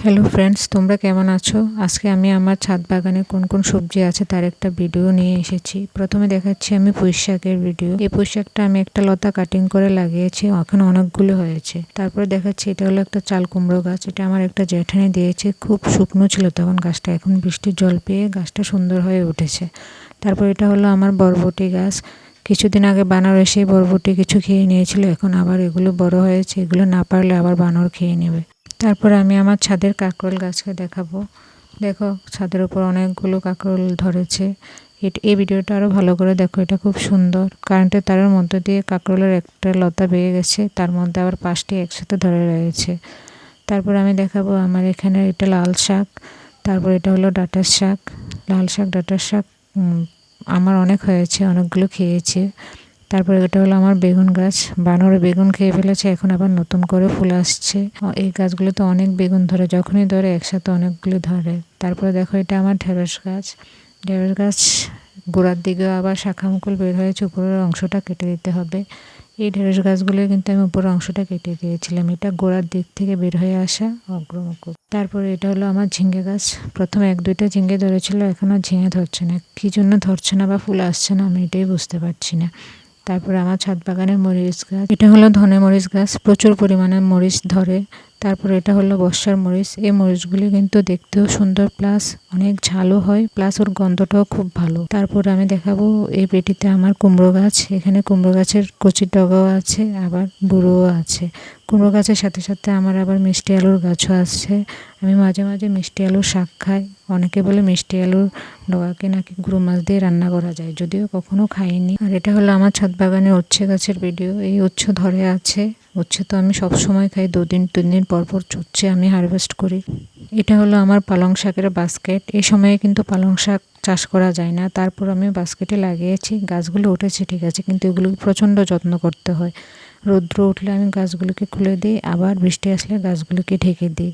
Hello friends, তোমরা কেমন আছো? আজকে আমি আমার ছাদ বাগানে কোন কোন সবজি আছে তার একটা ভিডিও নিয়ে এসেছি। প্রথমে দেখাচ্ছি আমি পুঁই শাকের ভিডিও। এই পুঁই শাকটা আমি একটা লতা কাটিং করে লাগিয়েছি, এখন অনেকগুলো হয়েছে। তারপরে দেখাচ্ছি এটা হলো একটা চাল কুমড়ো গাছ। এটা আমার একটা জ্যাঠানি দিয়েছে, খুব শুকনো ছিল তখন গাছটা, এখন বৃষ্টির জল পেয়ে গাছটা সুন্দর হয়ে উঠেছে। তারপর এটা হলো আমার বরবটি গাছ। কিছুদিন আগে বানর এসে বরবটি কিছু খেয়ে নিয়েছিল, এখন আবার এগুলো বড় হয়েছে, এগুলো না পারলে আবার বানর খেয়ে নেবে। তারপরে আমি আমার ছাদের কাঁকরোল গাছকে দেখাবো। দেখো ছাদের উপর অনেকগুলো কাঁকরোল ধরেছে। এই ভিডিওটা আরও ভালো করে দেখো, এটা খুব সুন্দর। কারেন্টের তারের মধ্যে দিয়ে কাঁকরোলের একটা লতা বেয়ে গেছে, তার মধ্যে আবার 5টি একসাথে ধরে রয়েছে। তারপর আমি দেখাবো আমার এখানে এটা লাল শাক। তারপর এটা হলো ডাঁটার শাক। লাল শাক ডাঁটার শাক আমার অনেক হয়েছে, অনেকগুলো খেয়েছে। তারপরে এটা হলো আমার বেগুন গাছ। বানরে বেগুন খেয়ে ফেলেছে, এখন আবার নতুন করে ফুল আসছে। এই গাছগুলোতে অনেক বেগুন ধরে, যখনই ধরে একসাথে অনেকগুলো ধরে। তারপরে দেখো এটা আমার ঢেঁড়স গাছ। ঢেঁড়স গাছ গোড়ার দিকে আবার শাখা মুকুল বের হয়েছে, উপরের অংশটা কেটে দিতে হবে। এই ঢেঁড়স গাছগুলো কিন্তু আমি উপরের অংশটা কেটে দিয়েছিলাম, এটা গোড়ার দিক থেকে বের হয়ে আসা অগ্রমুকুল। তারপরে এটা হলো আমার ঝিঙে গাছ। প্রথমে 1-2টা ঝিঙে ধরেছিল, এখন আর ঝিঙে ধরছে না। কী জন্য ধরছে না বা ফুল আসছে না আমি এটাই বুঝতে পারছি না। তারপরে আমার ছাদ বাগানে মরিচ গাছ। এটা হলো ধনে মরিচ গাছ, প্রচুর পরিমাণে মরিচ ধরে। তারপরে এটা হলো বর্ষার মরিচ। এই মরিচগুলি কিন্তু দেখতেও সুন্দর, প্লাস অনেক ঝালও হয়, প্লাস ওর গন্ধটাও খুব ভালো। তারপর আমি দেখাবো এই পেটিতে আমার কুমড়ো গাছ। এখানে কুমড়ো গাছের কচি ডগাও আছে, আবার বুড়োও আছে। কুমড়ো গাছের সাথে সাথে আমার আবার মিষ্টি আলুর গাছও আছে। আমি মাঝে মাঝে মিষ্টি আলুর শাক খাই। অনেকে বলে মিষ্টি আলুর ডগাকে নাকি গুঁড়ো মাছ দিয়ে রান্না করা যায়, যদিও কখনো খাইনি। আর এটা হলো আমার ছাদ বাগানে উচ্ছে গাছের ভিডিও। এই উচ্ছে ধরে আছে। উচ্ছে তো আমি সব সময় খাই, 2-3 দিন পর পর উচ্ছে আমি হারভেস্ট করি। এটা হলো আমার পালং শাকের বাস্কেট। এই সময়ে কিন্তু পালং শাক চাষ করা যায় না, তারপর আমি বাস্কেটে লাগিয়েছি। গাছগুলো উঠেছে ঠিক আছে, কিন্তু এগুলোকে প্রচণ্ড যত্ন করতে হয়। রৌদ্র উঠলে আমি গাছগুলোকে খুলে দিই, আবার বৃষ্টি আসলে গাছগুলোকে ঢেকে দিই।